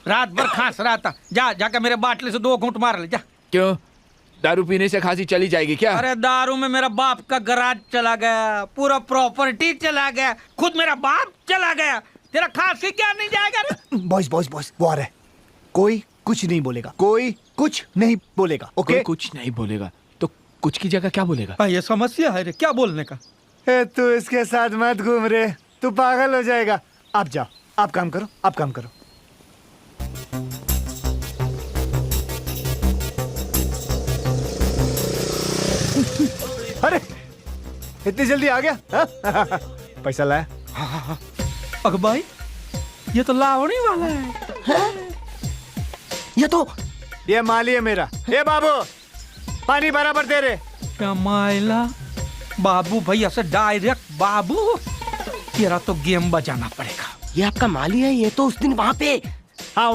रात भर खांस रहा था। जा जाकर मेरे बाटले से 2 घूंट मार ले जा। क्यों, दारू पीने से खांसी चली जाएगी क्या? अरे दारू में मेरा बाप का गराज चला गया, पूरा प्रॉपर्टी चला गया, खुद मेरा बाप चला गया, तेरा खांसी क्या नहीं जाएगा रे? बॉयज बॉयज बॉयज, वो आ रहा है। कोई कुछ नहीं बोलेगा, कोई कुछ नहीं बोलेगा, ओके? कोई कुछ नहीं बोलेगा तो कुछ की जगह क्या बोलेगा? ये समस्या है रे, क्या बोलने का? तू इसके साथ मत घूम रे, तू पागल हो जाएगा। आप जाओ, आप काम करो, आप काम करो। अरे इतनी जल्दी आ गया हा? पैसा लाया? अग भाई, ये तो लावणी वाला है। ये माली है मेरा। ये बाबू, पानी बराबर दे रे। क्या मायला, बाबू भैया से डायरेक्ट बाबू। तेरा तो गेम बजाना पड़ेगा। ये आपका माली है, ये तो उस दिन वहाँ पे